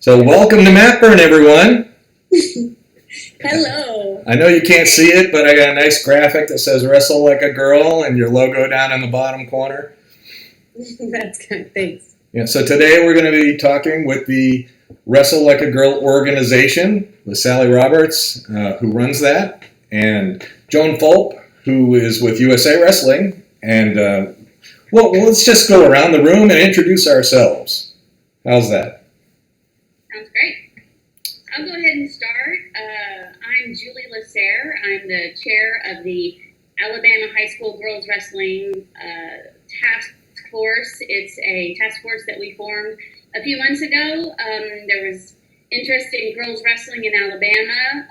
So welcome to Matburn, everyone. Hello. I know you can't see it, but I got a nice graphic that says "Wrestle like a girl" and your logo down in the bottom corner. That's good. Thanks. Yeah. So today we're going to be talking with the Wrestle Like a Girl organization with Sally Roberts, who runs that, and Joan Fulp, who is with USA Wrestling. And well, let's just go around the room and introduce ourselves. How's that? Sounds great. I'll go ahead and start. I'm Julie Laserre. I'm the chair of the Alabama High School Girls Wrestling Task Force. It's a task force that we formed a few months ago. There was interest in girls wrestling in Alabama.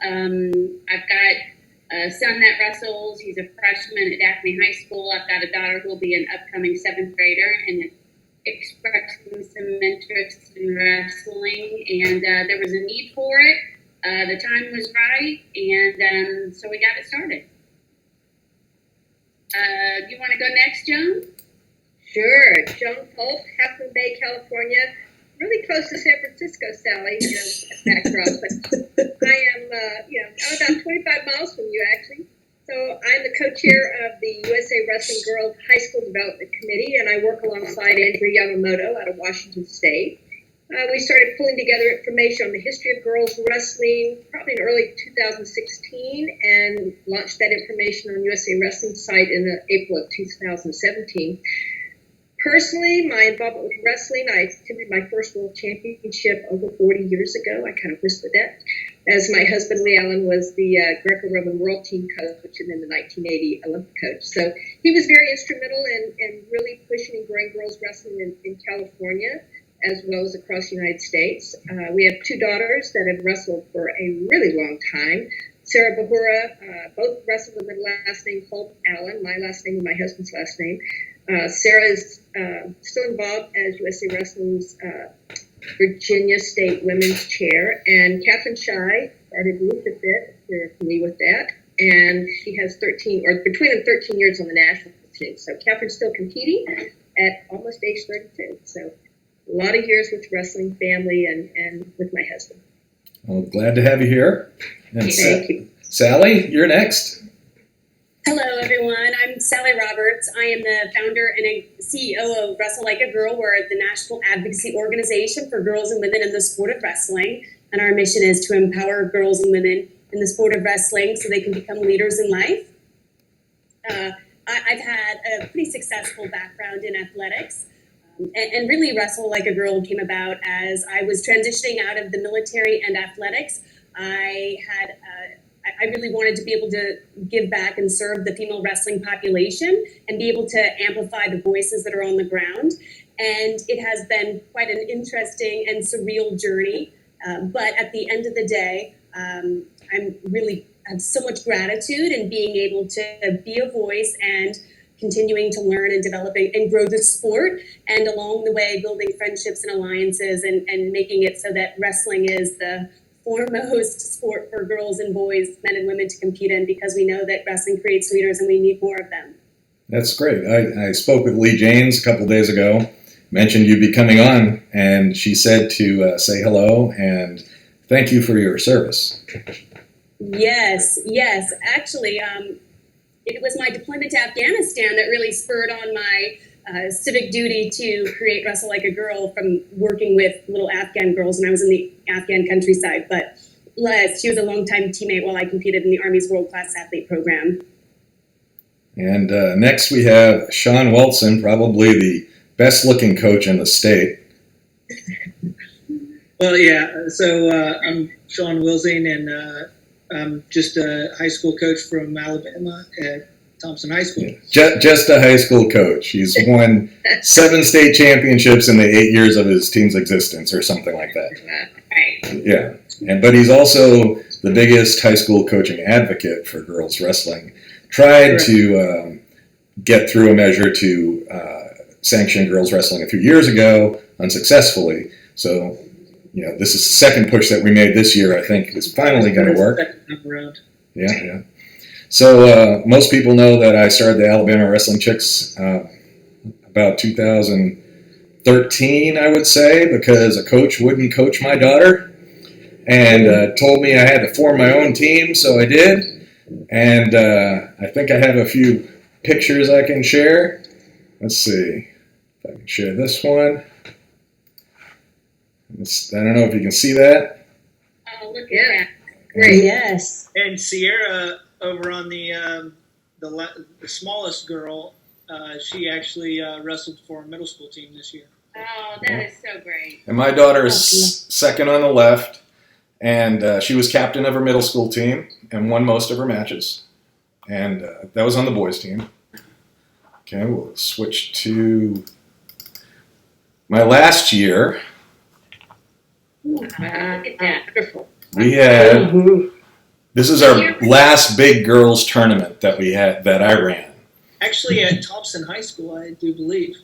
I've got a son that wrestles. He's a freshman at Daphne High School. I've got a daughter who will be an upcoming 7th grader and expressing some interest in wrestling. And there was a need for it. The time was right, and so we got it started. Do you want to go next, Joan? Sure. Joan Fulp, Half Moon Bay, California. Really close to San Francisco, Sally, backdrop. But I am, I'm about 25 miles from you, actually. So I'm the co-chair of the USA Wrestling Girls High School Development Committee, and I work alongside Andrew Yamamoto out of Washington State. We started pulling together information on the history of girls wrestling probably in early 2016 and launched that information on USA Wrestling site in April of 2017. Personally, my involvement with wrestling, I attended my first World Championship over 40 years ago. I kind of whispered that, as my husband, Lee Allen, was the Greco-Roman World Team coach and then the 1980 Olympic coach. So he was very instrumental in really pushing and growing girls wrestling in California, as well as across the United States. We have 2 daughters that have wrestled for a really long time. Sarah Bahura, both wrestled with the last name Fulp Allen, my last name and my husband's last name. Sarah is still involved as USA Wrestling's Virginia State Women's Chair, and Catherine Shy started Ruth a bit, if you're familiar with that, and she has between them 13 years on the national team. So Catherine's still competing at almost age 32. So a lot of years with wrestling family and with my husband. Well, glad to have you here. And Thank you. Sally, you're next. Hello, everyone. I'm Sally Roberts. I am the founder and CEO of Wrestle Like a Girl. We're the national advocacy organization for girls and women in the sport of wrestling. And our mission is to empower girls and women in the sport of wrestling so they can become leaders in life. I've had a pretty successful background in athletics. And really, Wrestle Like a Girl came about as I was transitioning out of the military and athletics. I really wanted to be able to give back and serve the female wrestling population and be able to amplify the voices that are on the ground. And it has been quite an interesting and surreal journey. But at the end of the day, I have so much gratitude in being able to be a voice and continuing to learn and develop and grow the sport, and along the way building friendships and alliances and making it so that wrestling is the foremost sport for girls and boys, men and women to compete in, because we know that wrestling creates leaders and we need more of them. That's great. I spoke with Lee Janes a couple days ago, mentioned you'd be coming on, and she said to say hello and thank you for your service. Yes. Actually, it was my deployment to Afghanistan that really spurred on my civic duty to create Wrestle Like a Girl from working with little Afghan girls when I was in the Afghan countryside. But she was a longtime teammate while I competed in the Army's World Class Athlete Program. And next we have Shawn Weltzin, probably the best looking coach in the state. Well, yeah, so I'm Shawn Weltzin, and I'm just a high school coach from Alabama at Thompson High School. Just a high school coach. He's won 7 state championships in the 8 years of his team's existence, or something like that. Right. Yeah, but he's also the biggest high school coaching advocate for girls wrestling. Tried to get through a measure to sanction girls wrestling a few years ago, unsuccessfully. So, this is the second push that we made this year. I think it's finally going to work. Yeah. So most people know that I started the Alabama Wrestling Chicks about 2013 13, I would say, because a coach wouldn't coach my daughter and told me I had to form my own team, so I did. And I think I have a few pictures I can share. Let's see if I can share this one. I don't know if you can see that. Oh, look at that. Great. Yes. And Sierra over on the smallest girl, she actually wrestled for a middle school team this year. Oh, that is so great. And my daughter is second on the left, and she was captain of her middle school team and won most of her matches. And that was on the boys' team. Okay, we'll switch to my last year. Look at that. Wonderful. We had, this is our last big girls tournament that we had, that I ran. Actually, at Thompson High School, I do believe.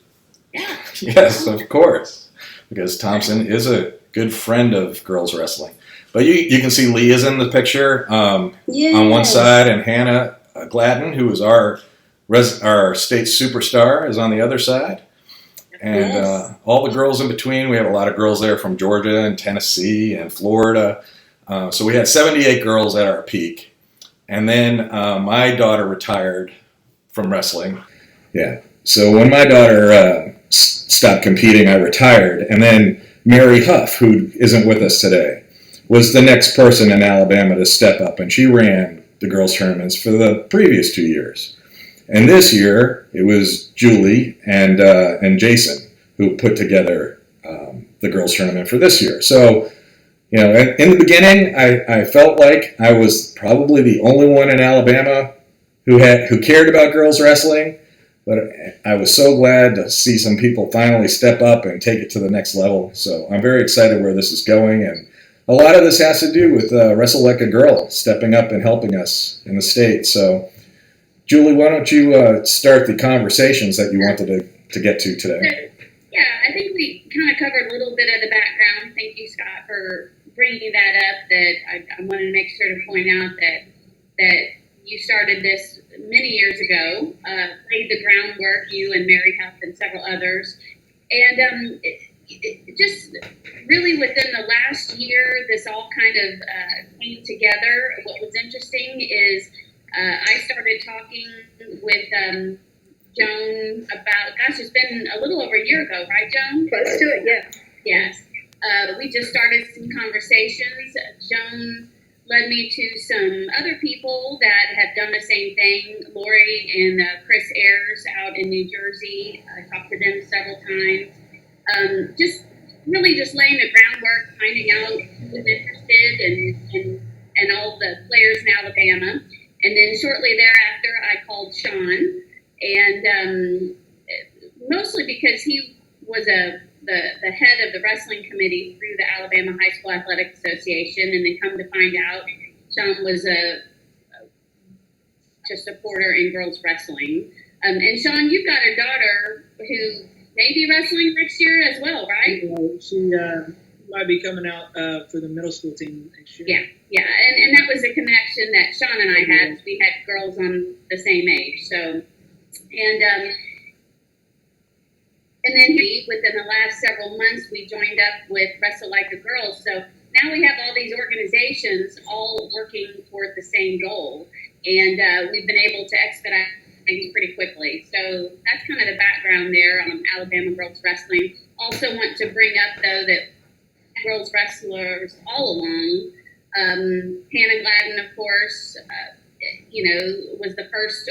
Yeah. Yes, of course, because Thompson is a good friend of girls wrestling. But you can see Lee is in the picture on one side, and Hannah Gladden, who is our state superstar, is on the other side. And all the girls in between, we have a lot of girls there from Georgia and Tennessee and Florida. So we had 78 girls at our peak. And then my daughter retired from wrestling. Yeah. So when my daughter stopped competing, I retired. And then Mary Huff, who isn't with us today, was the next person in Alabama to step up. And she ran the girls' tournaments for the previous 2 years. And this year, it was Julie and Jason who put together the girls' tournament for this year. So, you know, in the beginning, I felt like I was probably the only one in Alabama who cared about girls wrestling. But I was so glad to see some people finally step up and take it to the next level. So I'm very excited where this is going. And a lot of this has to do with Wrestle Like a Girl stepping up and helping us in the state. So, Julie, why don't you start the conversations that you wanted to get to today? Yeah, I think we kind of covered a little bit of the background. Thank you, Scott, for bringing that up. That I wanted to make sure to point out that you started this many years ago, laid the groundwork, you and Mary Huff and several others. And it just really within the last year, this all kind of came together. What was interesting is I started talking with Joan about, it's been a little over a year ago, right, Joan? Let's do it, yeah. Yes. We just started some conversations. Joan led me to some other people that have done the same thing. Lori and Chris Ayers out in New Jersey. I talked to them several times. Just laying the groundwork, finding out who was interested and all the players in Alabama. And then shortly thereafter, I called Shawn, and mostly because he was the head of the wrestling committee through the Alabama High School Athletic Association, and then come to find out, Shawn was a supporter in girls wrestling. And Shawn, you've got a daughter who may be wrestling next year as well, right? She might be coming out for the middle school team next year. Yeah, and that was a connection that Shawn and I had. We had girls on the same age, so and then within the last several months, we joined up with Wrestle Like a Girl. So now we have all these organizations all working toward the same goal, and we've been able to expedite things pretty quickly. So that's kind of the background there on Alabama girls wrestling. Also want to bring up, though, that girls wrestlers all along, Hannah Gladden, of course, was the first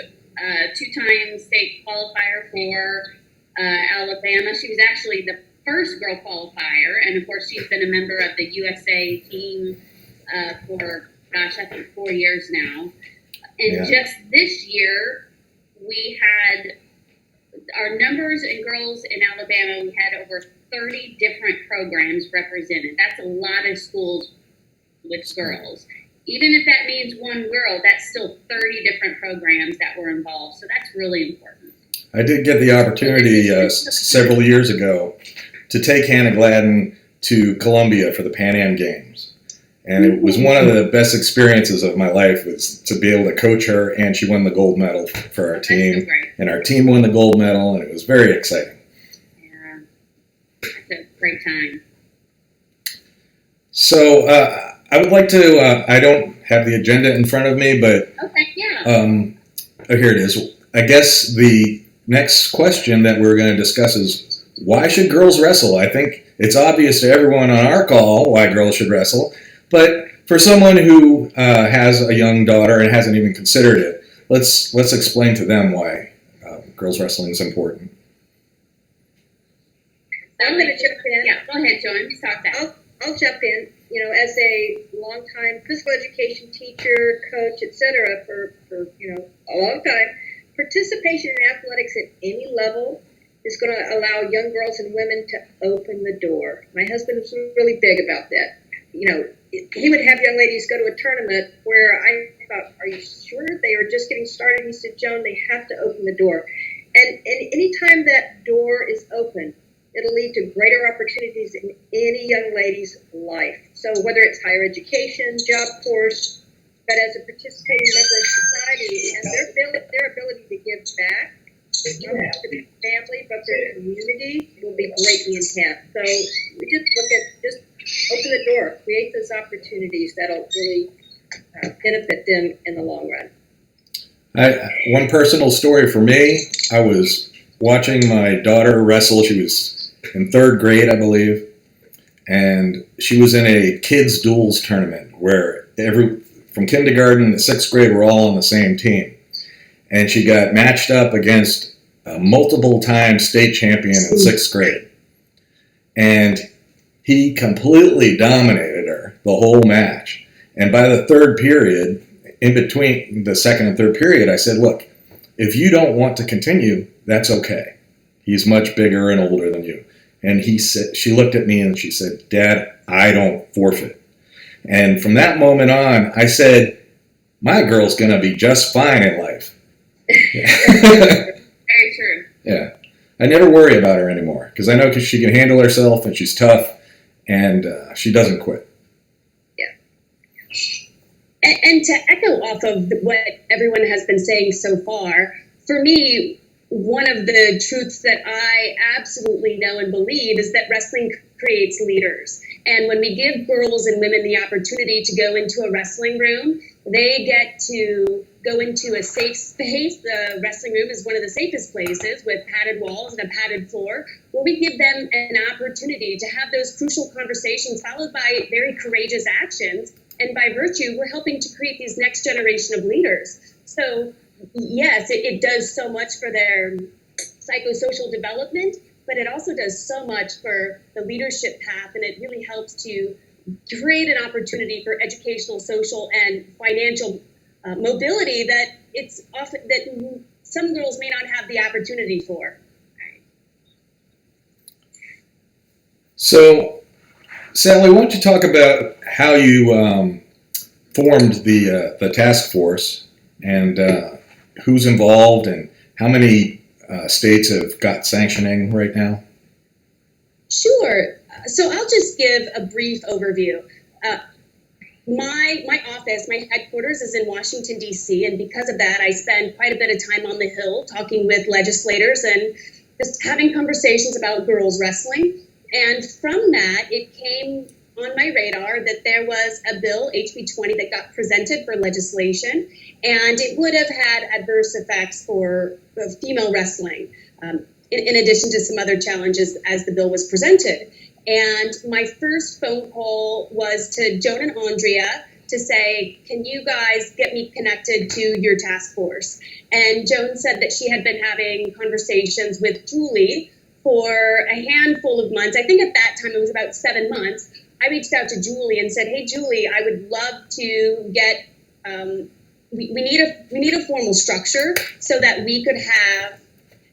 two-time state qualifier for Alabama. She was actually the first girl qualifier, and of course she's been a member of the USA team for, I think 4 years now. And just this year, we had our numbers in girls in Alabama, we had over 30 different programs represented. That's a lot of schools with girls. Even if that means one girl, that's still 30 different programs that were involved. So that's really important. I did get the opportunity several years ago to take Hannah Gladden to Columbia for the Pan Am Games. And it was one of the best experiences of my life, was to be able to coach her, and she won the gold medal for our team. So and our team won the gold medal, and it was very exciting. Yeah. great time. So I would like to, I don't have the agenda in front of me, but Okay, yeah. oh, here it is. I guess the next question that we're going to discuss is, why should girls wrestle? I think it's obvious to everyone on our call why girls should wrestle, but for someone who has a young daughter and hasn't even considered it, let's explain to them why girls wrestling is important. I'm going to jump in. Yeah, go ahead, Joan. Start that. I'll jump in. You know, as a longtime physical education teacher, coach, etc., for a long time, participation in athletics at any level is going to allow young girls and women to open the door. My husband was really big about that. You know, he would have young ladies go to a tournament where I thought, "Are you sure?" They were just getting started. He said, "Joan, they have to open the door," and anytime that door is open, it'll lead to greater opportunities in any young lady's life. So whether it's higher education, job force, but as a participating member of society, and their ability to give back, not just to their family, but their community, will be greatly enhanced. So we just look at, just open the door, create those opportunities that'll really benefit them in the long run. One personal story for me, I was watching my daughter wrestle. She was in 3rd grade, I believe, and she was in a kids duels tournament where from kindergarten to 6th grade were all on the same team, and she got matched up against a multiple-time state champion in 6th grade, and he completely dominated her the whole match. And by the 3rd period, in between the 2nd and 3rd period, I said, "Look, if you don't want to continue, that's okay. He's much bigger and older than you." And she looked at me and she said, "Dad, I don't forfeit." And from that moment on, I said, my girl's going to be just fine in life. Very true. Yeah. I never worry about her anymore because I know she can handle herself and she's tough and she doesn't quit. And to echo off of what everyone has been saying so far, for me, one of the truths that I absolutely know and believe is that wrestling creates leaders. And when we give girls and women the opportunity to go into a wrestling room, they get to go into a safe space. The wrestling room is one of the safest places with padded walls and a padded floor, where we give them an opportunity to have those crucial conversations followed by very courageous actions. And by virtue, we're helping to create these next generation of leaders. So yes, it does so much for their psychosocial development, but it also does so much for the leadership path, and it really helps to create an opportunity for educational, social, and financial mobility that it's often that some girls may not have the opportunity for. So, Sally, why don't you talk about how you formed the task force and who's involved and how many states have got sanctioning right now? Sure. So I'll just give a brief overview. My office, my headquarters is in Washington, D.C., and because of that, I spend quite a bit of time on the Hill talking with legislators and just having conversations about girls wrestling. And from that, it came on my radar that there was a bill, HB 20, that got presented for legislation, and it would have had adverse effects for female wrestling, in addition to some other challenges as the bill was presented. And my first phone call was to Joan and Andrea to say, can you guys get me connected to your task force? And Joan said that she had been having conversations with Julie for a handful of months. I think at that time it was about 7 months. I reached out to Julie and said, hey, Julie, I would love to get, we need a formal structure so that we could have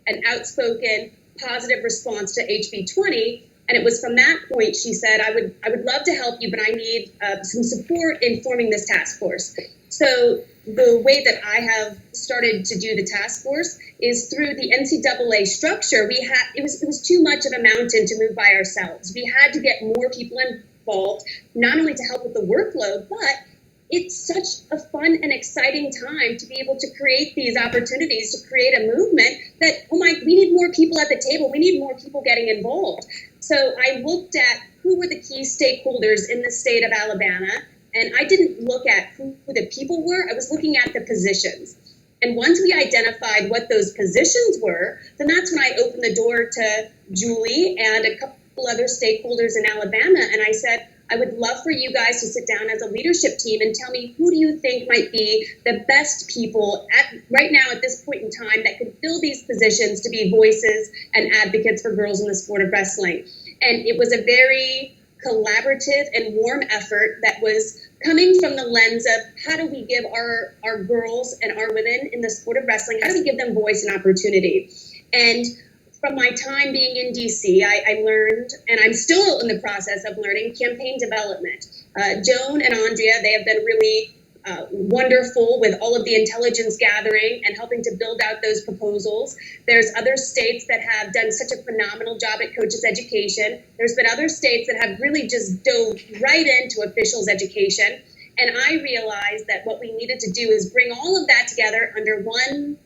an outspoken positive response to HB 20. And it was from that point she said, I would love to help you, but I need some support in forming this task force. So the way that I have started to do the task force is through the NCAA structure. It was too much of a mountain to move by ourselves. We had to get more people involved, not only to help with the workload, but it's such a fun and exciting time to be able to create these opportunities to create a movement that, we need more people at the table. We need more people getting involved. So I looked at who were the key stakeholders in the state of Alabama, and I didn't look at who the people were. I was looking at the positions. And once we identified what those positions were, then that's when I opened the door to Julie and a couple other stakeholders in Alabama, and I said, I would love for you guys to sit down as a leadership team and tell me, who do you think might be the best people right now at this point in time that could fill these positions to be voices and advocates for girls in the sport of wrestling. And it was a very collaborative and warm effort that was coming from the lens of, how do we give our girls and our women in the sport of wrestling, how do we give them voice and opportunity? And from my time being in DC, I learned, and I'm still in the process of learning, campaign development. Joan and Andrea, they have been really wonderful with all of the intelligence gathering and helping to build out those proposals. There's other states that have done such a phenomenal job at coaches education. There's been other states that have really just dove right into officials education. And I realized that what we needed to do is bring all of that together under one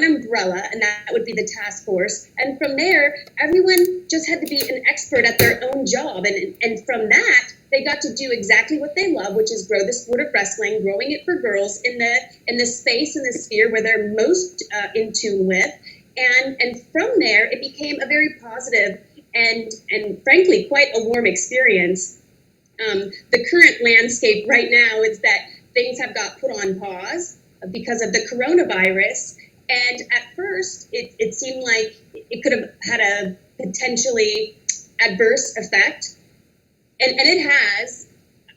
umbrella, and that would be the task force. And from there, everyone just had to be an expert at their own job. And from that, they got to do exactly what they love, which is grow the sport of wrestling, growing it for girls in the space and the sphere where they're most in tune with. And from there, it became a very positive and frankly, quite a warm experience. The current landscape right now is that things have got put on pause because of the coronavirus. And at first, it seemed like it could have had a potentially adverse effect. And it has,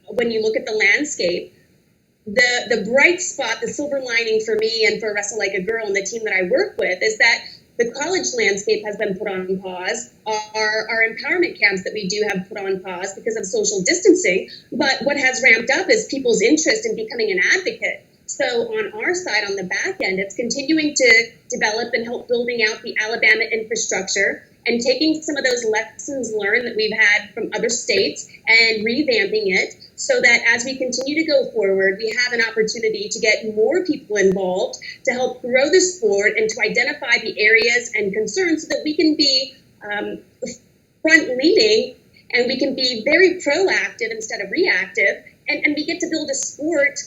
when you look at the landscape. The bright spot, the silver lining for me and for Wrestle Like a Girl and the team that I work with is that the college landscape has been put on pause. Our empowerment camps that we do have put on pause because of social distancing. But what has ramped up is people's interest in becoming an advocate. So on our side, on the back end, it's continuing to develop and help building out the Alabama infrastructure and taking some of those lessons learned that we've had from other states and revamping it so that as we continue to go forward, we have an opportunity to get more people involved to help grow the sport and to identify the areas and concerns so that we can be front-leading and we can be very proactive instead of reactive, and we get to build a sport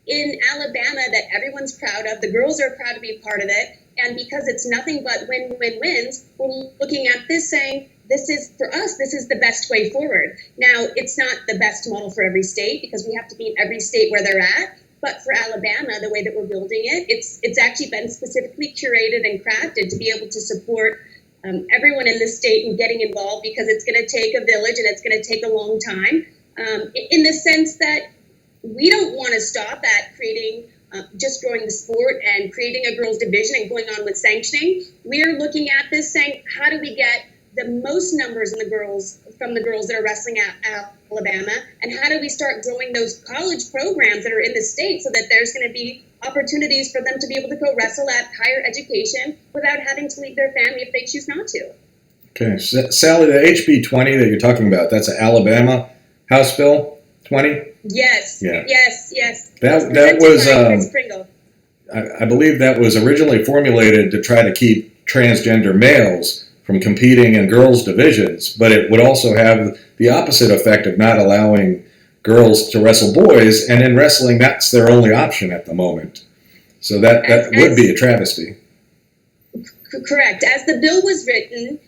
in Alabama that everyone's proud of. The girls are proud to be part of it. And because it's nothing but win-win-wins, we're looking at this saying, this is, for us, this is the best way forward. Now, it's not the best model for every state because we have to meet every state where they're at. But for Alabama, the way that we're building it, it's actually been specifically curated and crafted to be able to support everyone in the state and getting involved, because it's going to take a village and it's going to take a long time, in the sense that we don't want to stop at creating just growing the sport and creating a girls division and going on with sanctioning. We're looking at this saying, how do we get the most numbers in the girls from the girls that are wrestling at Alabama, and how do we start growing those college programs that are in the state so that there's going to be opportunities for them to be able to go wrestle at higher education without having to leave their family if they choose not to. Okay, Sally, the HB 20 that you're talking about, that's an Alabama House Bill 20? Yes. Yeah. Yes. That was, I believe that was originally formulated to try to keep transgender males from competing in girls' divisions, but it would also have the opposite effect of not allowing girls to wrestle boys, and in wrestling, that's their only option at the moment. So that would be a travesty. Correct. As the bill was written,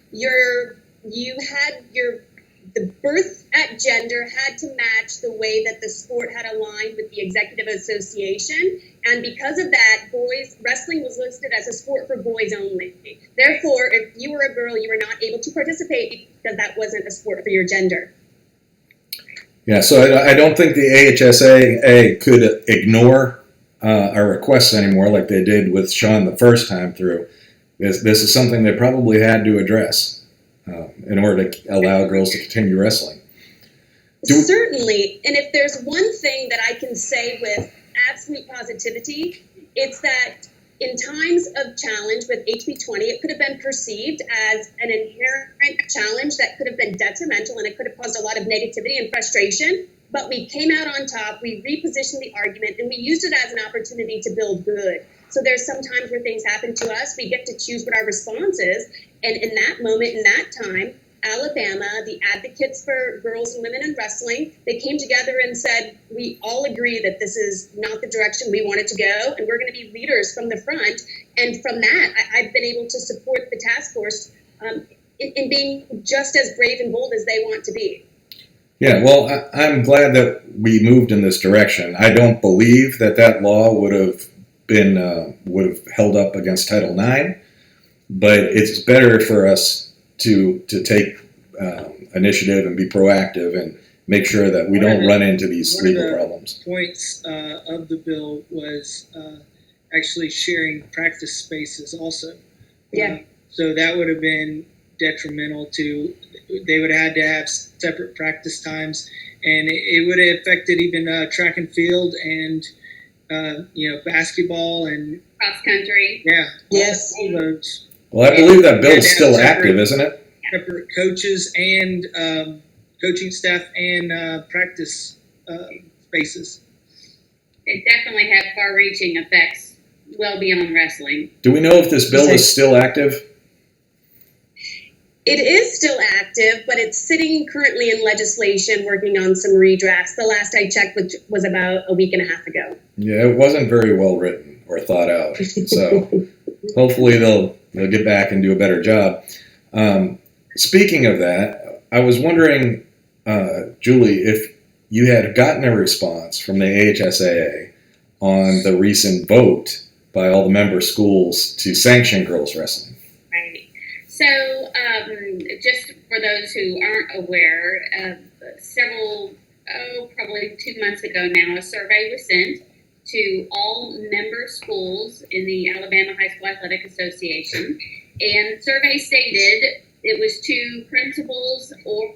the birth at gender had to match the way that the sport had aligned with the executive association. And because of that, wrestling was listed as a sport for boys only. Therefore, if you were a girl, you were not able to participate because that wasn't a sport for your gender. Yeah, so I don't think the AHSA could ignore our requests anymore like they did with Shawn the first time through. This is something they probably had to address in order to allow girls to continue wrestling. Certainly, and if there's one thing that I can say with absolute positivity, it's that in times of challenge with HB 20, it could have been perceived as an inherent challenge that could have been detrimental and it could have caused a lot of negativity and frustration. But we came out on top, we repositioned the argument, and we used it as an opportunity to build good. So there's some times where things happen to us, we get to choose what our response is. And in that moment, in that time, Alabama, the advocates for girls and women in wrestling, they came together and said, we all agree that this is not the direction we wanted to go, and we're going to be leaders from the front. And from that, I've been able to support the task force in being just as brave and bold as they want to be. Yeah, well, I'm glad that we moved in this direction. I don't believe that law would have held up against Title IX, but it's better for us to take initiative and be proactive and make sure that we don't run into these legal problems. Points of the bill was actually sharing practice spaces also. Yeah. So that would have been detrimental to, they would have had to have separate practice times, and it would have affected even track and field and basketball and Cross country. yeah. Yes. All those. Well, I believe that bill's still active, isn't it? Separate coaches and coaching staff and practice spaces. It definitely had far-reaching effects well beyond wrestling. Do we know if this bill is still active? It is still active, but it's sitting currently in legislation working on some redrafts. The last I checked, which was about a week and a half ago. Yeah, it wasn't very well written or thought out. So hopefully they'll get back and do a better job. Speaking of that, I was wondering, Julie, if you had gotten a response from the AHSAA on the recent vote by all the member schools to sanction girls wrestling. Right. So, just for those who aren't aware, probably 2 months ago now, a survey was sent to all member schools in the Alabama High School Athletic Association, and the survey stated it was to principals or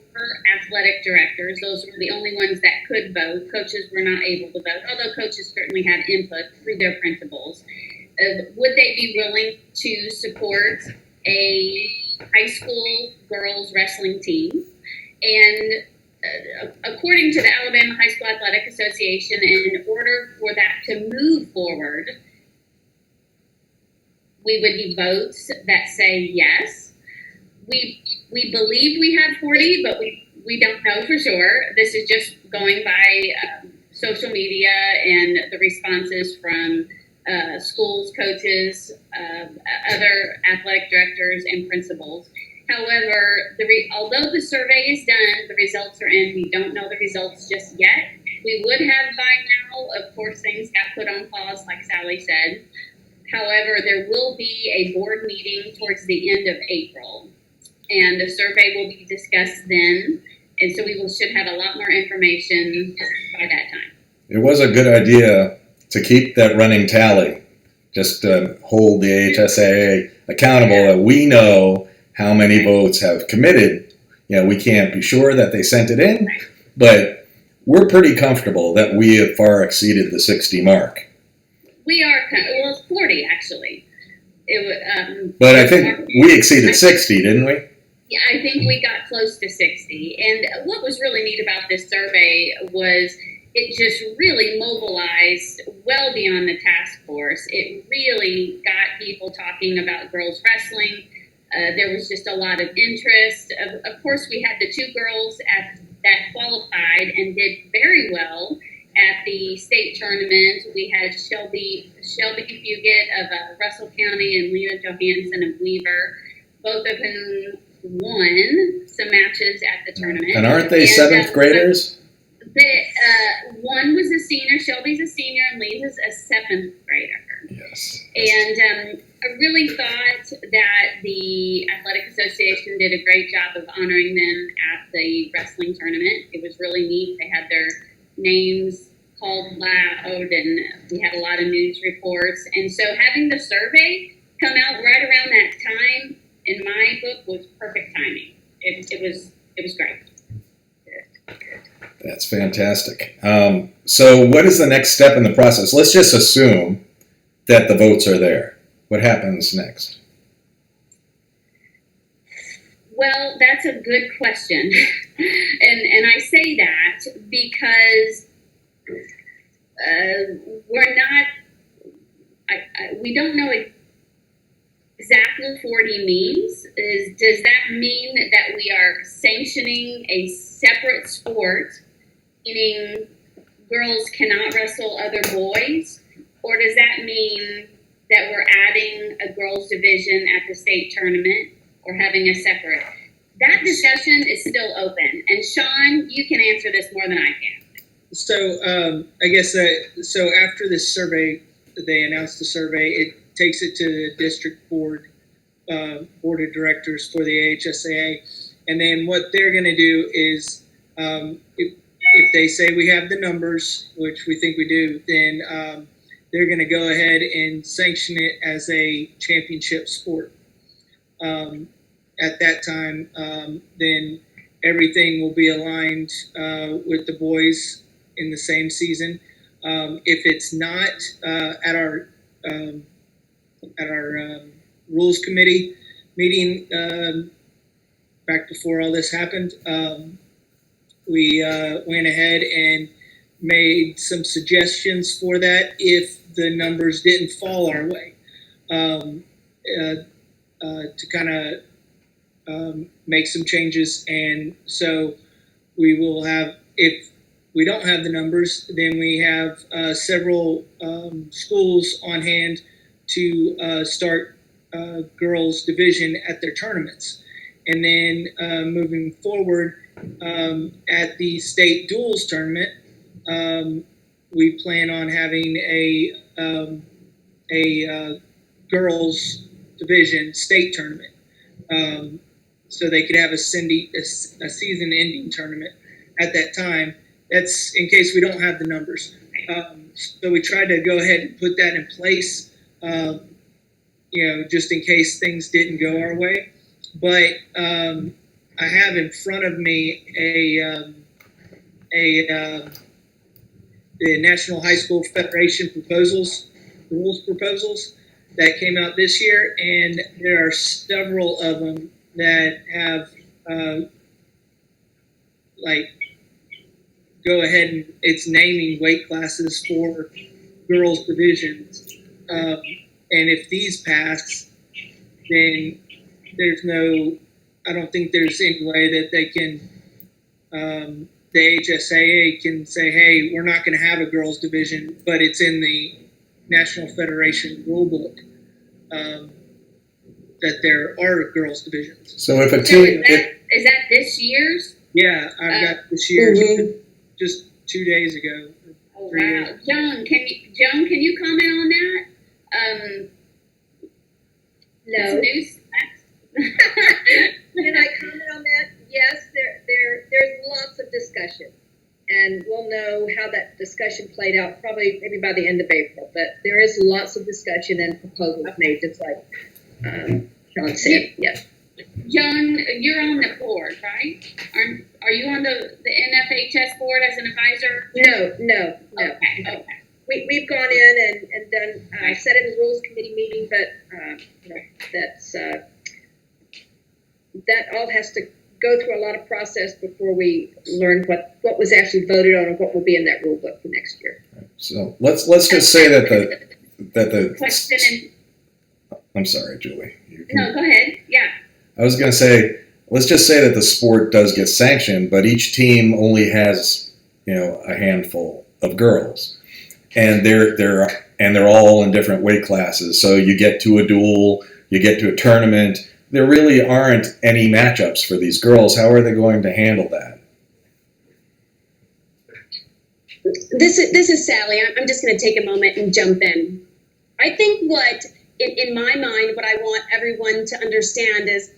athletic directors. Those were the only ones that could vote. Coaches were not able to vote, although coaches certainly had input through their principals. Would they be willing to support a high school girls wrestling team? And according to the Alabama High School Athletic Association, in order for that to move forward, we would need votes that say yes. We believe we had 40, but we don't know for sure. This is just going by social media and the responses from schools, coaches, other athletic directors, and principals. However, although the survey is done, the results are in. We don't know the results just yet. We would have by now. Of course, things got put on pause, like Sally said. However, there will be a board meeting towards the end of April, and the survey will be discussed then. And so we should have a lot more information by that time. It was a good idea to keep that running tally, just to hold the AHSAA accountable that we know how many votes have committed. We can't be sure that they sent it in, but we're pretty comfortable that we have far exceeded the 60 mark. We are, well, it's 40 actually. But I think we exceeded 60, didn't we? Yeah, I think we got close to 60. And what was really neat about this survey was it just really mobilized well beyond the task force. It really got people talking about girls wrestling. There was just a lot of interest. Of course, we had the two girls that qualified and did very well at the state tournament. We had Shelby Fugit of Russell County and Lena Johansson of Weaver, both of whom won some matches at the tournament. And aren't they seventh graders? One was a senior, Shelby's a senior, and Lisa's a seventh grader. Yes. And I really thought that the Athletic Association did a great job of honoring them at the wrestling tournament. It was really neat. They had their names called loud, and we had a lot of news reports. And so having the survey come out right around that time, in my book, was perfect timing. It was great. That's fantastic. So what is the next step in the process? Let's just assume that the votes are there. What happens next? Well, that's a good question. and I say that because we don't know exactly what 40 means. Does that mean that we are sanctioning a separate sport, meaning girls cannot wrestle other boys? Or does that mean that we're adding a girls division at the state tournament or having a separate? That discussion is still open. And Shawn, you can answer this more than I can. So I guess so after this survey, they announced the survey, it takes it to the district board of directors for the AHSAA. And then what they're going to do is if they say we have the numbers, which we think we do, then they're going to go ahead and sanction it as a championship sport. At that time, then everything will be aligned with the boys in the same season. If it's not at our rules committee meeting back before all this happened, we went ahead and made some suggestions for that if the numbers didn't fall our way, to kind of make some changes. And so we will have, if we don't have the numbers, then we have several schools on hand to start girls division at their tournaments. And then moving forward, at the state duels tournament, we plan on having a girls division state tournament, so they could have a season ending tournament at that time. That's in case we don't have the numbers. So we tried to go ahead and put that in place, just in case things didn't go our way. But I have in front of me the National High School Federation rules proposals that came out this year, and there are several of them that have go ahead and it's naming weight classes for girls divisions, and if these pass, then I don't think there's any way that they can, the HSAA can say, hey, we're not going to have a girls division, but it's in the National Federation rule book that there are girls divisions. So if a So team, is that this year's? Yeah, I've got this year, just 2 days ago. Oh wow, Joan, can you comment on that? No. News. Can I comment on that? Yes, there's lots of discussion, and we'll know how that discussion played out probably maybe by the end of April. But there is lots of discussion and proposals made, just like Shawn said. Yeah. Joan, you're on the board, right? Are you on the NFHS board as an advisor? No. Okay. We've gone in and done set in the rules committee meeting, but that's that all has to go through a lot of process before we learn what was actually voted on and what will be in that rule book for next year. so let's just say that the Question and I'm sorry, Julie. no, go ahead. Yeah. I was going to say, let's just say that the sport does get sanctioned, but each team only has, a handful of girls, and they're all in different weight classes. So you get to a duel, you get to a tournament. There really aren't any matchups for these girls. How are they going to handle that? This is Sally. I'm just going to take a moment and jump in. I think in my mind, what I want everyone to understand is,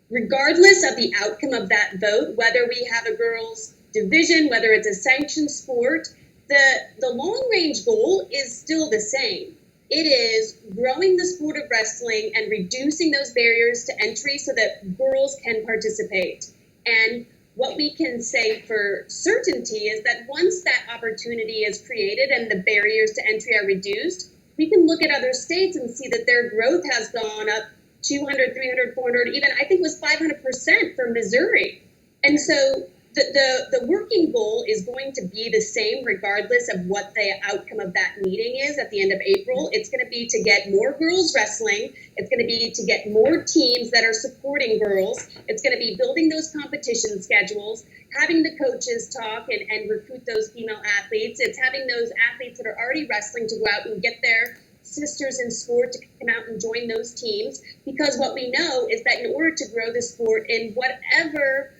regardless of the outcome of that vote, whether we have a girls' division, whether it's a sanctioned sport, the long-range goal is still the same. It is growing the sport of wrestling and reducing those barriers to entry so that girls can participate. And what we can say for certainty is that once that opportunity is created and the barriers to entry are reduced, we can look at other states and see that their growth has gone up 200, 300, 400, even I think it was 500% for Missouri. And so the working goal is going to be the same regardless of what the outcome of that meeting is at the end of April. It's going to be to get more girls wrestling. It's going to be to get more teams that are supporting girls. It's going to be building those competition schedules, having the coaches talk and recruit those female athletes. It's having those athletes that are already wrestling to go out and get their sisters in sport to come out and join those teams. Because what we know is that in order to grow the sport in whatever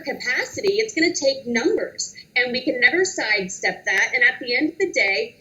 capacity, it's going to take numbers, and we can never sidestep that. And at the end of the day,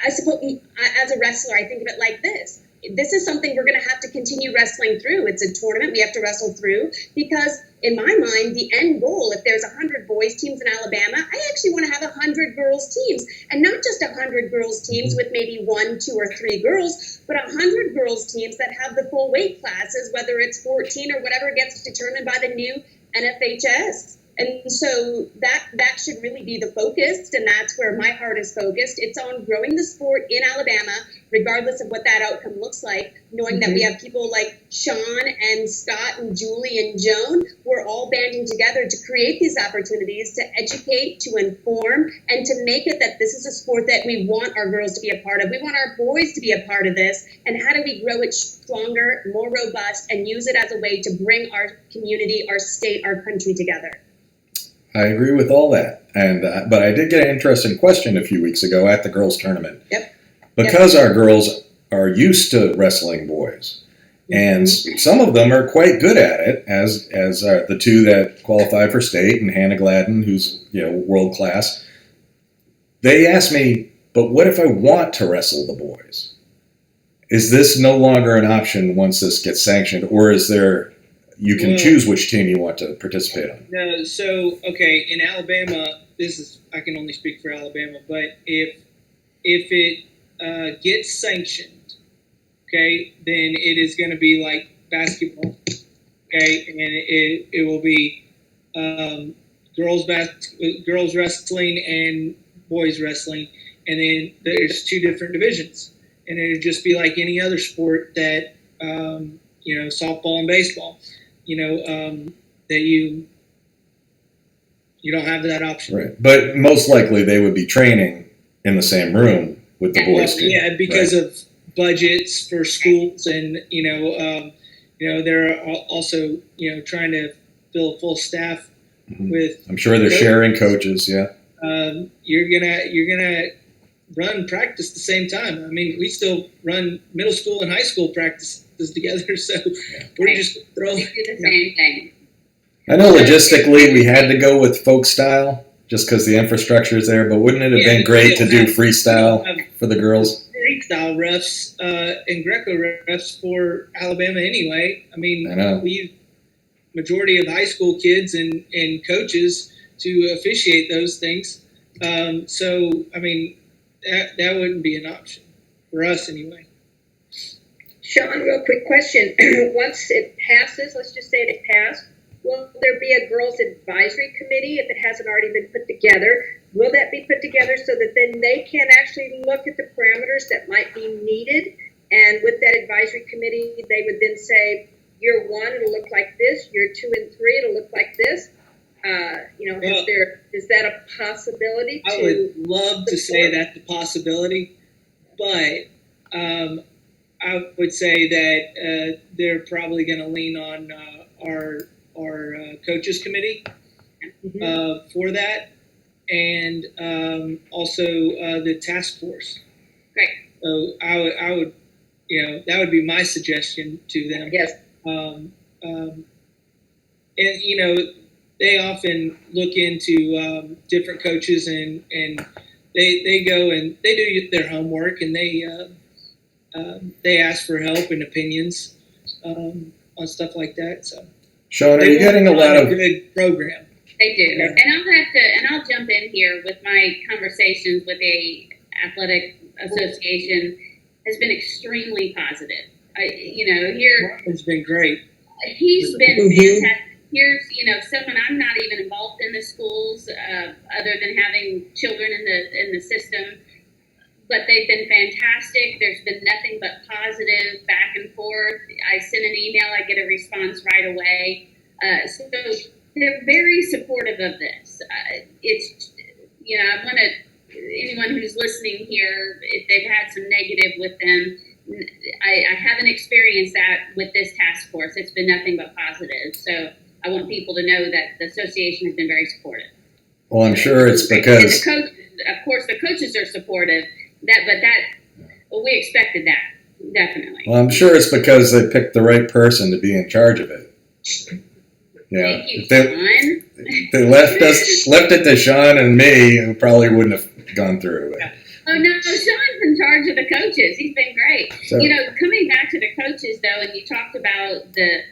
I suppose, as a wrestler, I think of it like this. This is something we're going to have to continue wrestling through. It's a tournament we have to wrestle through because, in my mind, the end goal, if there's 100 boys teams in Alabama, I actually want to have 100 girls teams, and not just 100 girls teams with maybe 1, 2, or 3 girls, but 100 girls teams that have the full weight classes, whether it's 14 or whatever gets determined by the new NFHS. And so that should really be the focus, and that's where my heart is focused. It's on growing the sport in Alabama, regardless of what that outcome looks like, knowing that we have people like Shawn and Scott and Julie and Joan. We're all banding together to create these opportunities, to educate, to inform, and to make it that this is a sport that we want our girls to be a part of. We want our boys to be a part of this, and how do we grow it stronger, more robust, and use it as a way to bring our community, our state, our country together. I agree with all that, but I did get an interesting question a few weeks ago at the girls' tournament. Yep. Because our girls are used to wrestling boys, and some of them are quite good at it, as the two that qualify for state, and Hannah Gladden, who's world class. They asked me, but what if I want to wrestle the boys? Is this no longer an option once this gets sanctioned, or is there? You can choose which team you want to participate on. No, so okay, in Alabama, I can only speak for Alabama, but if it gets sanctioned, okay, then it is going to be like basketball, okay, and it will be girls wrestling and boys wrestling, and then there's 2 different divisions, and it'll just be like any other sport that softball and baseball. That you don't have that option. Right. But most likely they would be training in the same room with the boys team. Yeah, because of budgets for schools, and they're also trying to fill a full staff with. I'm sure they're sharing coaches. Yeah. You're gonna run practice at the same time. I mean, we still run middle school and high school practices together, so we're just throwing. We do the same thing. I know logistically we had to go with folk style just because the infrastructure is there, but wouldn't it have been great to do freestyle for the girls? Freestyle refs and Greco refs for Alabama anyway. I mean, we majority of high school kids and coaches to officiate those things. So I mean, that wouldn't be an option for us anyway. Shawn, real quick question. Once it passes, let's just say it passed, will there be a girls' advisory committee if it hasn't already been put together? Will that be put together so that then they can actually look at the parameters that might be needed? And with that advisory committee, they would then say, year 1, it'll look like this. Year 2 and 3, it'll look like this. Is that a possibility? I would love to say that's a possibility, but I would say that they're probably going to lean on our coaches committee for that, and also the task force. Great. So I would that would be my suggestion to them. Yes. And they often look into different coaches, and they go and they do their homework, and they ask for help and opinions on stuff like that. So, Shawn, are you getting a lot of good program? They do, and I'll jump in here with my conversations with the athletic association has been extremely positive. Here it's been great. He's been fantastic. Here's someone I'm not even involved in the schools, other than having children in the system. But they've been fantastic. There's been nothing but positive back and forth. I send an email, I get a response right away. So they're very supportive of this. It's, I want anyone who's listening here, if they've had some negative with them, I haven't experienced that with this task force. It's been nothing but positive. So I want people to know that the association has been very supportive. Well, I'm sure it's because, of course, the coaches are supportive. We expected that, definitely. well, I'm sure it's because they picked the right person to be in charge of it. Yeah, Thank you, if Shawn. they left it to Shawn and me, it probably wouldn't have gone through. But, Oh no, Shawn's in charge of the coaches. He's been great. so, Coming back to the coaches though, and you talked about the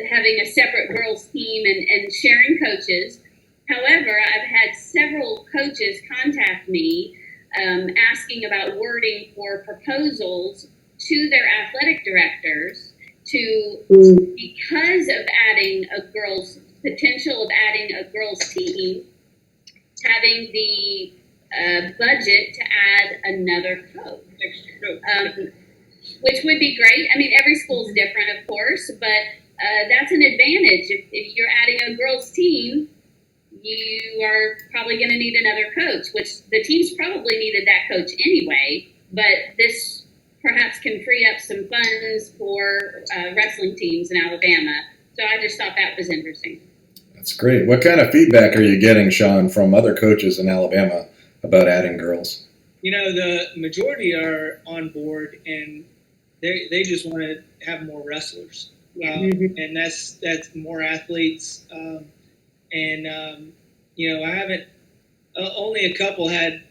having a separate girls team and sharing coaches. However, I've had several coaches contact me asking about wording for proposals to their athletic directors because of adding a girls team, having the budget to add another coach, which would be great. I mean, every school's different, of course, but that's an advantage. If you're adding a girls team, you are probably going to need another coach, which the teams probably needed that coach anyway, but this perhaps can free up some funds for wrestling teams in Alabama. So I just thought that was interesting. that's great. What kind of feedback are you getting, Shawn, from other coaches in Alabama about adding girls? The majority are on board, and they just want to have more wrestlers, and that's more athletes. I haven't. Only a couple had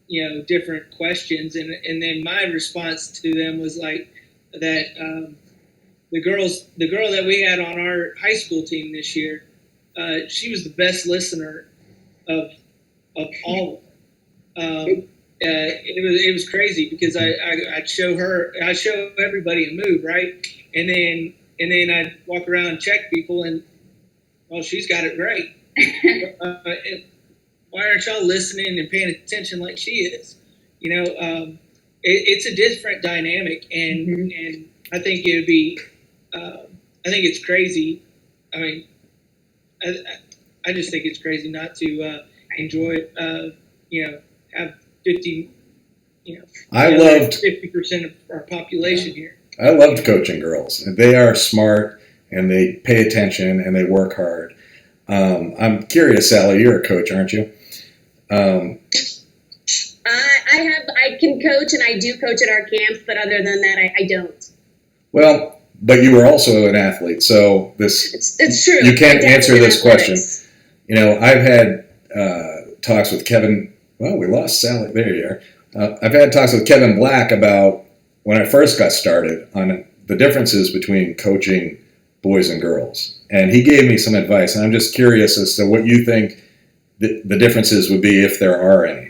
different questions, and then my response to them was like that. The girl that we had on our high school team this year, she was the best listener of all of them. It was crazy because I'd show everybody a move, right, and then I'd walk around and check people, and she's got it great. Why aren't y'all listening and paying attention like she is? It's a different dynamic, and I think it would be. I think it's crazy. I mean, I just think it's crazy not to enjoy it. Have 50. I loved 50% of our population here. I loved coaching girls. They are smart and they pay attention and they work hard. I'm curious, Sally, you're a coach, aren't you? I can coach and I do coach at our camps, but other than that, I don't. Well, but you were also an athlete, so it's true. You can't answer this question. I've had talks with Kevin. Well, we lost Sally. There you are. I've had talks with Kevin Black about when I first got started on the differences between coaching boys and girls, and he gave me some advice. And I'm just curious as to what you think the differences would be, if there are any.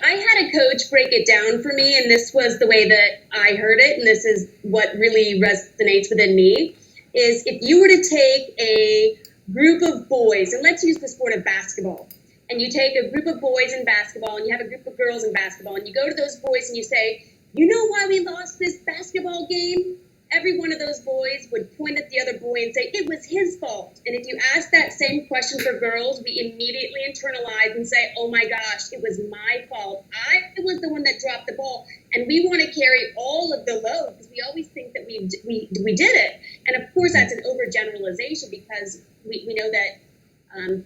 I had a coach break it down for me, and this was the way that I heard it, and this is what really resonates within me, is if you were to take a group of boys, and let's use the sport of basketball, and you take a group of boys in basketball, and you have a group of girls in basketball, and you go to those boys and you say, you know why we lost this basketball game? Every one of those boys would point at the other boy and say, it was his fault. And if you ask that same question for girls, we immediately internalize and say, oh my gosh, it was my fault. I was the one that dropped the ball. And we want to carry all of the load because we always think that we did it. And of course, that's an overgeneralization because we know that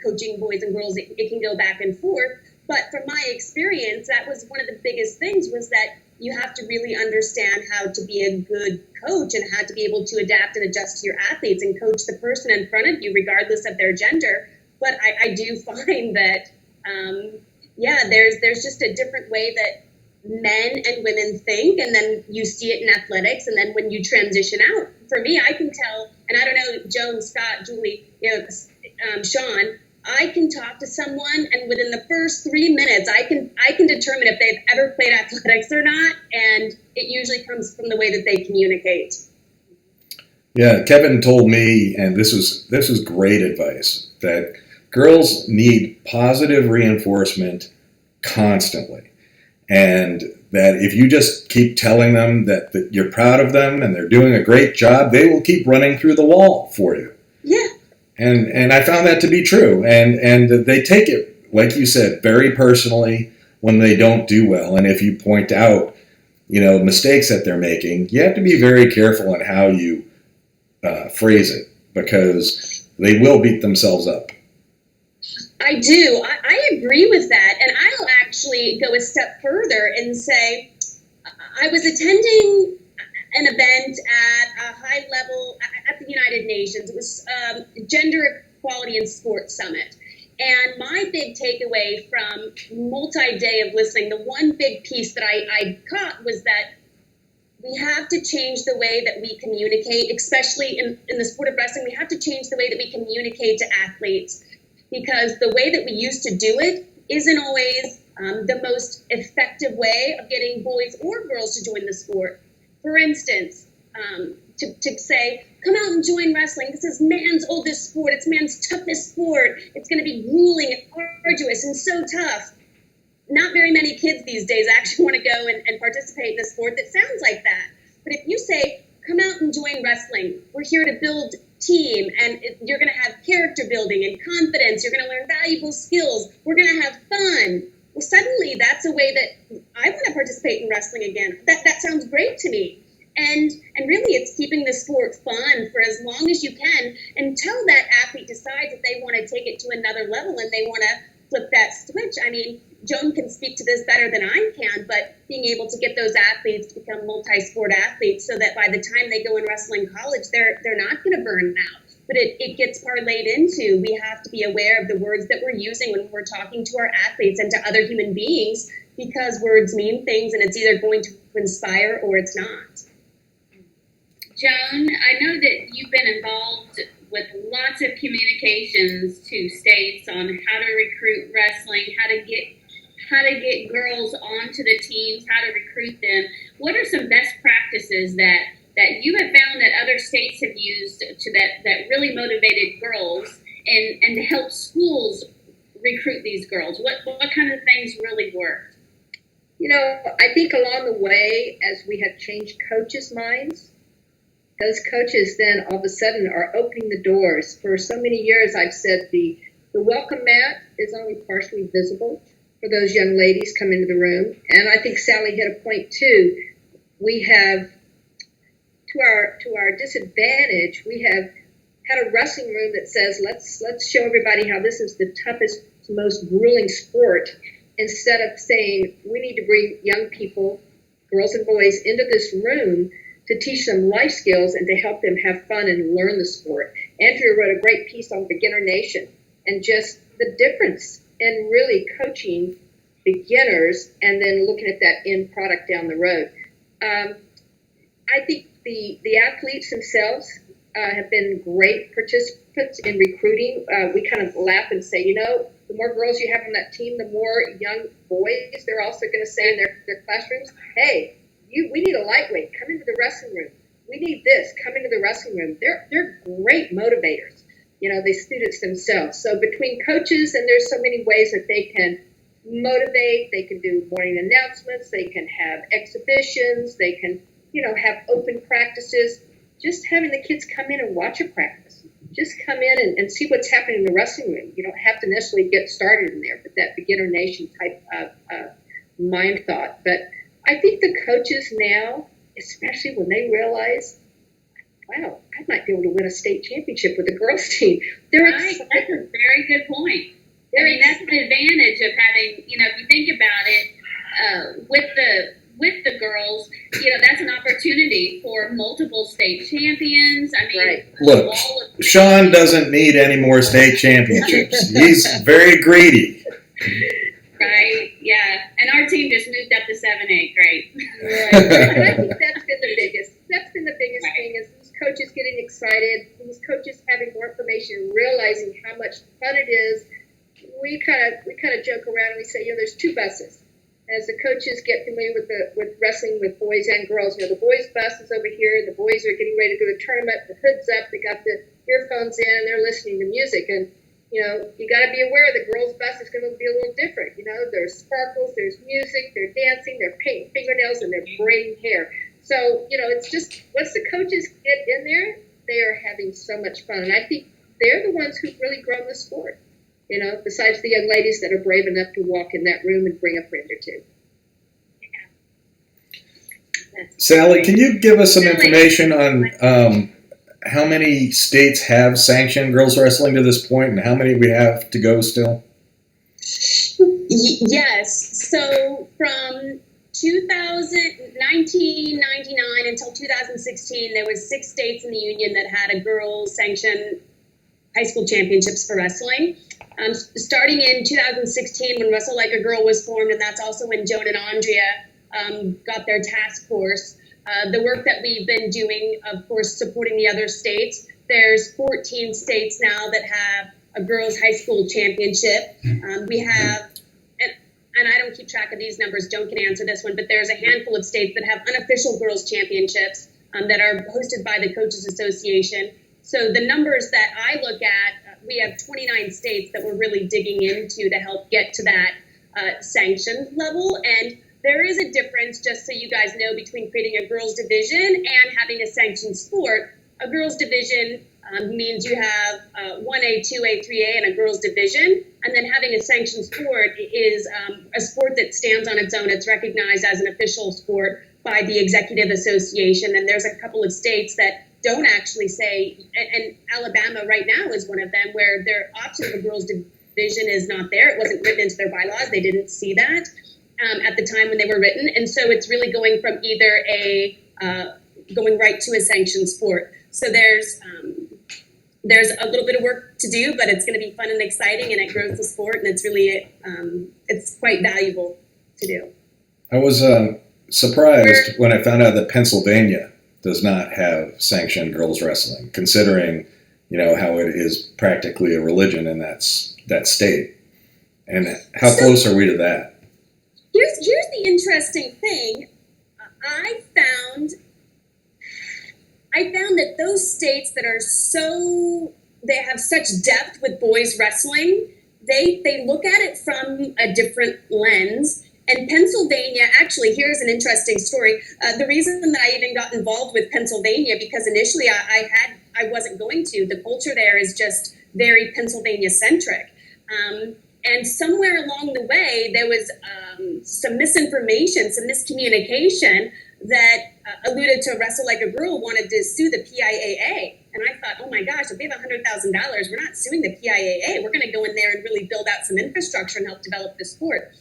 coaching boys and girls, it can go back and forth. But from my experience, that was one of the biggest things, was that you have to really understand how to be a good coach and how to be able to adapt and adjust to your athletes and coach the person in front of you regardless of their gender. But I do find that, there's just a different way that men and women think, and then you see it in athletics, and then when you transition out. For me, I can tell, and I don't know, Joan, Scott, Julie, Shawn, I can talk to someone, and within the first 3 minutes, I can determine if they've ever played athletics or not, and it usually comes from the way that they communicate. Yeah, Kevin told me, and this was great advice, that girls need positive reinforcement constantly. And that if you just keep telling them that you're proud of them and they're doing a great job, they will keep running through the wall for you. Yeah. And I found that to be true. And they take it, like you said, very personally when they don't do well. And if you point out, mistakes that they're making, you have to be very careful in how you phrase it, because they will beat themselves up. I do. I agree with that. And I'll actually go a step further and say I was attending an event at a high level at the United Nations. It was Gender Equality in Sports Summit. And my big takeaway from multi-day of listening, the one big piece that I caught was that we have to change the way that we communicate, especially in the sport of wrestling. We have to change the way that we communicate to athletes, because the way that we used to do it isn't always the most effective way of getting boys or girls to join the sport. For instance, to say, come out and join wrestling. This is man's oldest sport. It's man's toughest sport. It's going to be grueling and arduous and so tough. Not very many kids these days actually want to go and participate in a sport that sounds like that. But if you say, come out and join wrestling, we're here to build team, and you're going to have character building and confidence. You're going to learn valuable skills. We're going to have fun. Well, suddenly that's a way that I want to participate in wrestling again. That sounds great to me. And really, it's keeping the sport fun for as long as you can until that athlete decides that they want to take it to another level and they want to flip that switch. I mean, Joan can speak to this better than I can, but being able to get those athletes to become multi-sport athletes so that by the time they go and wrestle in college, they're not going to burn out. But it gets parlayed into, we have to be aware of the words that we're using when we're talking to our athletes and to other human beings, because words mean things and it's either going to inspire or it's not. Joan, I know that you've been involved with lots of communications to states on how to recruit wrestling, how to get girls onto the teams, how to recruit them. What are some best practices that you have found that other states have used that really motivated girls and to help schools recruit these girls? What kind of things really worked? I think along the way, as we have changed coaches' minds, those coaches then all of a sudden are opening the doors. For so many years, I've said the welcome mat is only partially visible for those young ladies come into the room. And I think Sally hit a point too. We have, to our disadvantage, we have had a wrestling room that says, let's show everybody how this is the toughest, most grueling sport, instead of saying we need to bring young people, girls and boys, into this room to teach them life skills and to help them have fun and learn the sport. Andrea wrote a great piece on Beginner Nation and just the difference in really coaching beginners and then looking at that end product down the road. I think the athletes themselves have been great participants in recruiting. We kind of laugh and say, the more girls you have on that team, the more young boys they're also going to say in their classrooms, hey, we need a lightweight. Come into the wrestling room. We need this. Come into the wrestling room. They're great motivators. The students themselves. So between coaches, and there's so many ways that they can motivate. They can do morning announcements. They can have exhibitions. They can, have open practices. Just having the kids come in and watch a practice. Just come in and see what's happening in the wrestling room. You don't have to necessarily get started in there, but that Beginner Nation type of mind thought. But I think the coaches now, especially when they realize, wow, I might be able to win a state championship with the girls team. They're excited. That's a very good point. I mean, that's an advantage of having, if you think about it, with the girls, that's an opportunity for multiple state champions. I mean, right. Look, Shawn doesn't need any more state championships. He's very greedy. Right, yeah. And our team just moved up to 7A. Great. Right. And I think that's been the biggest. That's been the biggest thing is these coaches getting excited, these coaches having more information, realizing how much fun it is. We kind of joke around and we say, there's two buses. As the coaches get familiar with wrestling with boys and girls, the boys' bus is over here. The boys are getting ready to go to the tournament. The hood's up. They got the earphones in and they're listening to music. And You got to be aware the girls' bus is going to be a little different. There's sparkles, there's music, they're dancing, they're painting fingernails, and they're braiding hair. So, it's just, once the coaches get in there, they are having so much fun. And I think they're the ones who've really grown the sport, besides the young ladies that are brave enough to walk in that room and bring a friend or two. Sally, can you give us some information on how many states have sanctioned girls wrestling to this point, and how many we have to go still? Yes. So from 1999 until 2016, there was 6 states in the union that had a girls sanctioned high school championships for wrestling. Starting in 2016, when Wrestle Like a Girl was formed, and that's also when Joan and Andrea got their task force. The work that we've been doing, of course, supporting the other states. There's 14 states now that have a girls' high school championship. We have, and I don't keep track of these numbers, Joan can answer this one, but there's a handful of states that have unofficial girls' championships that are hosted by the Coaches Association. So the numbers that I look at, we have 29 states that we're really digging into to help get to that sanctioned level. And there is a difference, just so you guys know, between creating a girls' division and having a sanctioned sport. A girls' division means you have 1A, 2A, 3A, and a girls' division. And then having a sanctioned sport is a sport that stands on its own. It's recognized as an official sport by the Executive Association. And there's a couple of states that don't actually say, and Alabama right now is one of them, where their option of a girls' division is not there. It wasn't written into their bylaws. They didn't see that at the time when they were written. And so it's really going from either going right to a sanctioned sport. So there's a little bit of work to do, but it's going to be fun and exciting, and it grows the sport, and it's really it's quite valuable to do. I was surprised when I found out that Pennsylvania does not have sanctioned girls wrestling, considering how it is practically a religion in that state. And how close are we to that? Here's the interesting thing. I found that those states that are they have such depth with boys wrestling, they look at it from a different lens. And Pennsylvania, actually, here's an interesting story. The reason that I even got involved with Pennsylvania, because initially I wasn't going to. The culture there is just very Pennsylvania centric. And somewhere along the way, there was some misinformation, some miscommunication that alluded to Wrestle Like a Girl wanted to sue the PIAA. And I thought, oh my gosh, if we have $100,000, we're not suing the PIAA. We're going to go in there and really build out some infrastructure and help develop the sport.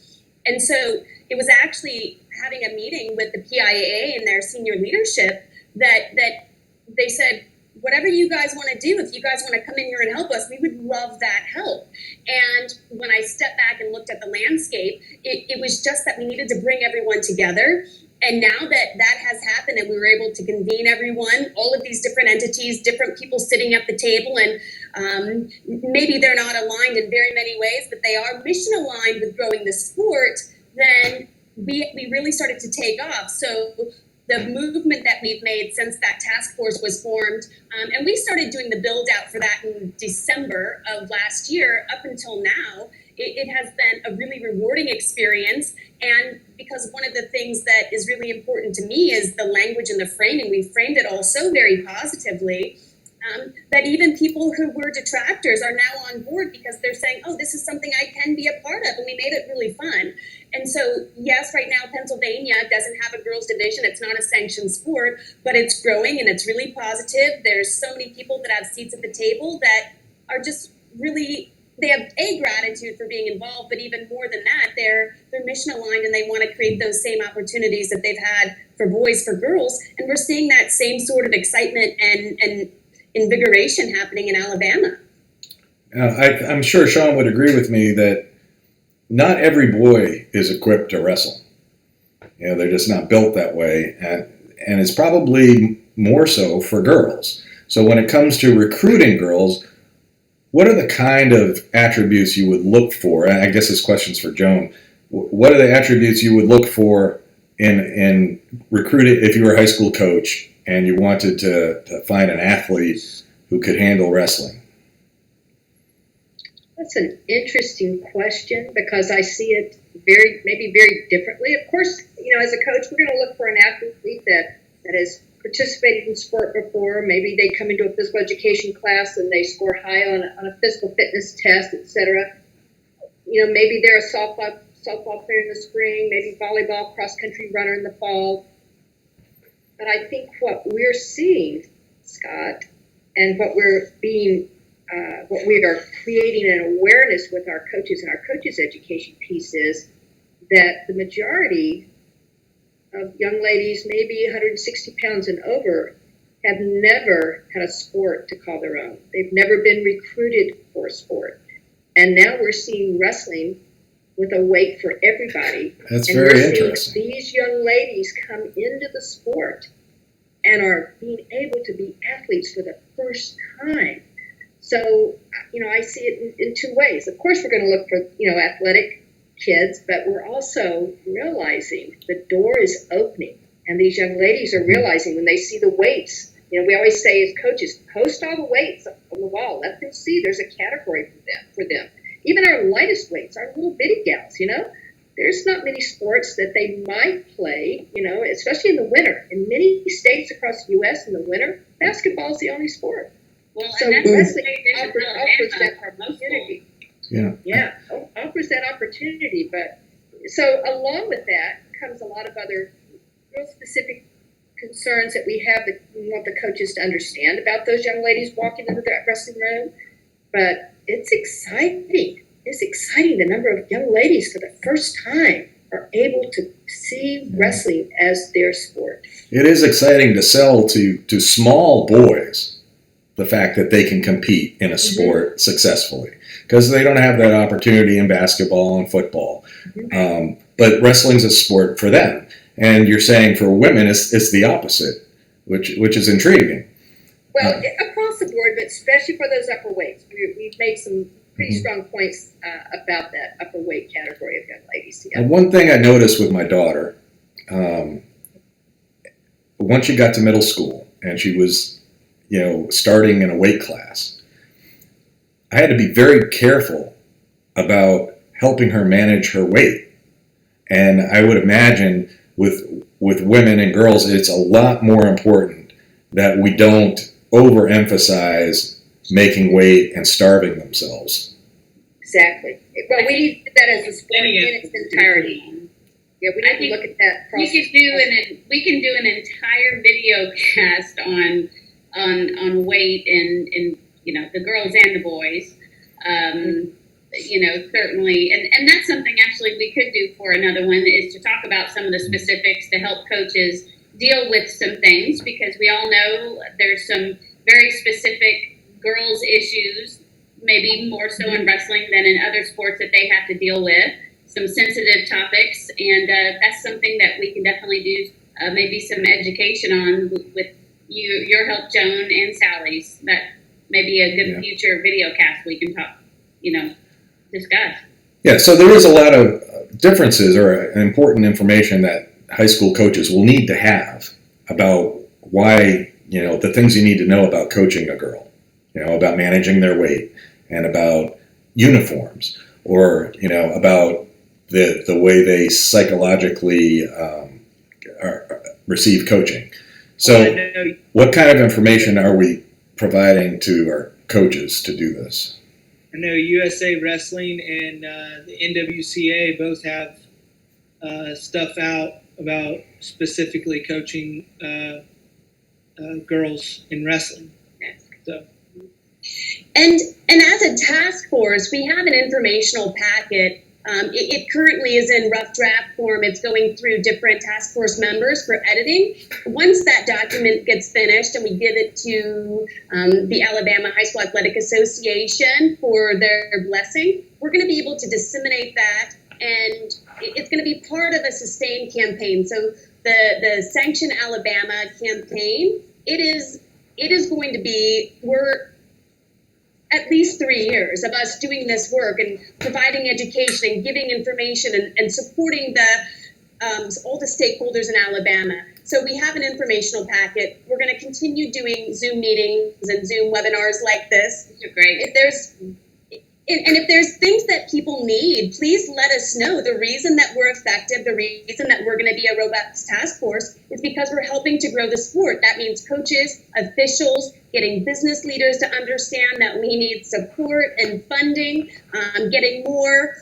And so it was actually having a meeting with the PIAA and their senior leadership that they said, whatever you guys want to do, if you guys want to come in here and help us, we would love that help. And when I stepped back and looked at the landscape, it was just that we needed to bring everyone together. And now that has happened and we were able to convene everyone, all of these different entities, different people sitting at the table, and maybe they're not aligned in very many ways, but they are mission aligned with growing the sport, then we really started to take off. So the movement that we've made since that task force was formed, and we started doing the build out for that in December of last year, up until now, it has been a really rewarding experience. And because one of the things that is really important to me is the language and the framing. We framed it all so very positively that even people who were detractors are now on board because they're saying, oh, this is something I can be a part of. And we made it really fun. And so, yes, right now, Pennsylvania doesn't have a girls' division. It's not a sanctioned sport, but it's growing and it's really positive. There's so many people that have seats at the table that are just really, they have gratitude for being involved, but even more than that, they're mission aligned and they want to create those same opportunities that they've had for boys, for girls. And we're seeing that same sort of excitement and invigoration happening in Alabama. I'm sure Shawn would agree with me that not every boy is equipped to wrestle. They're just not built that way, and it's probably more so for girls. So when it comes to recruiting girls, what are the kind of attributes you would look for? And I guess this question's for Joan. What are the attributes you would look for in recruiting if you were a high school coach and you wanted to find an athlete who could handle wrestling? That's an interesting question because I see it maybe very differently. Of course, as a coach, we're going to look for an athlete that has participated in sport before. Maybe they come into a physical education class and they score high on a physical fitness test, etc. Maybe they're a softball player in the spring, maybe volleyball, cross country runner in the fall. But I think what we're seeing, Scott, and what we are creating an awareness with our coaches and our coaches education piece is that the majority of young ladies, maybe 160 pounds and over, have never had a sport to call their own. They've never been recruited for a sport. And now we're seeing wrestling with a weight for everybody. That's and very we're interesting. seeing these young ladies come into the sport and are being able to be athletes for the first time. So, I see it in two ways. Of course, we're going to look for, athletic kids, but we're also realizing the door is opening. And these young ladies are realizing when they see the weights, we always say as coaches, post all the weights on the wall. Let them see there's a category for them. Even our lightest weights, our little bitty gals, there's not many sports that they might play, especially in the winter. In many states across the U.S. in the winter, basketball is the only sport. Well, So and that's wrestling offers offers that for most opportunity. Yeah. Yeah, offers that opportunity. But so along with that comes a lot of other real specific concerns that we have that we want the coaches to understand about those young ladies walking into that wrestling room. But it's exciting. It's exciting. The number of young ladies for the first time are able to see wrestling as their sport. It is exciting to sell to small boys the fact that they can compete in a sport successfully, because they don't have that opportunity in basketball and football. But wrestling's a sport for them. And you're saying for women it's the opposite, which is intriguing. Well, across the board, but especially for those upper weights. We've made some pretty strong points about that upper weight category of young ladies. Yeah. And one thing I noticed with my daughter, once she got to middle school and she was, starting in a weight class, I had to be very careful about helping her manage her weight. And I would imagine with women and girls, it's a lot more important that we don't overemphasize making weight and starving themselves. Exactly. Well, we need to do that as a sport in its entirety. Yeah, we need to look at that process. We can do an entire video cast on weight in the girls and the boys. Certainly, and that's something actually we could do for another one, is to talk about some of the specifics to help coaches deal with some things, because we all know there's some very specific girls issues, maybe more so in wrestling than in other sports, that they have to deal with, some sensitive topics, and that's something that we can definitely do maybe some education on with your help, Joan, and Sally's. That may be a good future video cast we can talk, discuss. Yeah, so there is a lot of differences or important information that high school coaches will need to have about why, the things you need to know about coaching a girl, about managing their weight, and about uniforms, or, about the way they psychologically receive coaching. So what kind of information are we providing to our coaches to do this? I know USA Wrestling and the NWCA both have stuff out about specifically coaching girls in wrestling. So. And as a task force, we have an informational packet. It currently is in rough draft form. It's going through different task force members for editing. Once that document gets finished and we give it to the Alabama High School Athletic Association for their blessing, we're going to be able to disseminate that, and it's going to be part of a sustained campaign. So the Sanction Alabama campaign, it is going to be, we're at least 3 years of us doing this work and providing education and giving information and supporting all the stakeholders in Alabama. So we have an informational packet. We're going to continue doing Zoom meetings and Zoom webinars like this. These are great. If And if there's things that people need, please let us know. The reason that we're effective, the reason that we're going to be a robust task force is because we're helping to grow the sport. That means coaches, officials, getting business leaders to understand that we need support and funding, getting more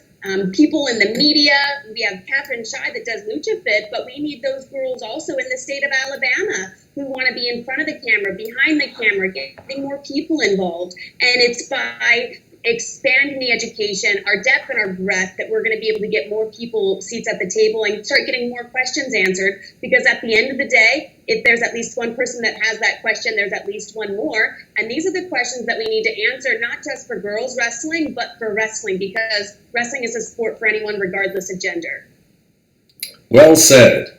people in the media. We have Catherine Shy that does Lucha Fit, but we need those girls also in the state of Alabama who want to be in front of the camera, behind the camera, getting more people involved. And it's by expanding the education, our depth and our breadth, that we're going to be able to get more people seats at the table and start getting more questions answered. Because at the end of the day, if there's at least one person that has that question, there's at least one more. And these are the questions that we need to answer, not just for girls wrestling, but for wrestling, because wrestling is a sport for anyone regardless of gender. Well said.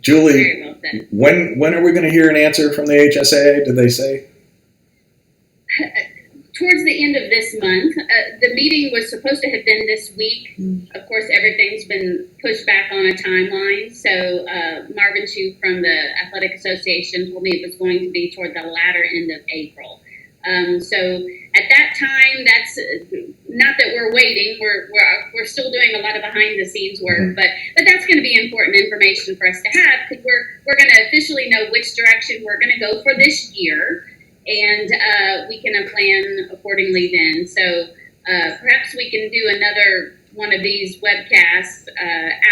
Julie, Very well said. when are we going to hear an answer from the HSA? Did they say? Towards the end of this month. The meeting was supposed to have been this week. Of course, everything's been pushed back on a timeline. So Marvin Chu from the Athletic Association told me it was going to be toward the latter end of April. So at that time, that's not that we're waiting. We're still doing a lot of behind the scenes work, but that's going to be important information for us to have, because we're going to officially know which direction we're going to go for this year. And we can plan accordingly then. So perhaps we can do another one of these webcasts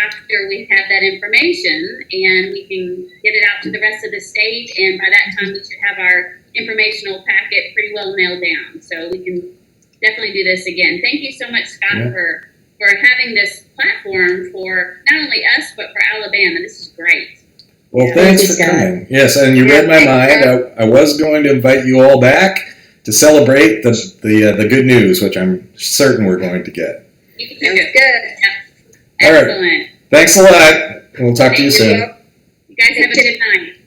after we have that information, and we can get it out to the rest of the state. And by that time, we should have our informational packet pretty well nailed down. So we can definitely do this again. Thank you so much, Scott, for having this platform for not only us, but for Alabama. This is great. Well, Yeah, thanks thank for you, coming. Yes, and you read my mind. I was going to invite you all back to celebrate the good news, which I'm certain we're going to get. You can Sounds do it. good. Yeah. All right. Excellent. Thanks a lot. We'll talk to you soon. You guys have a good night.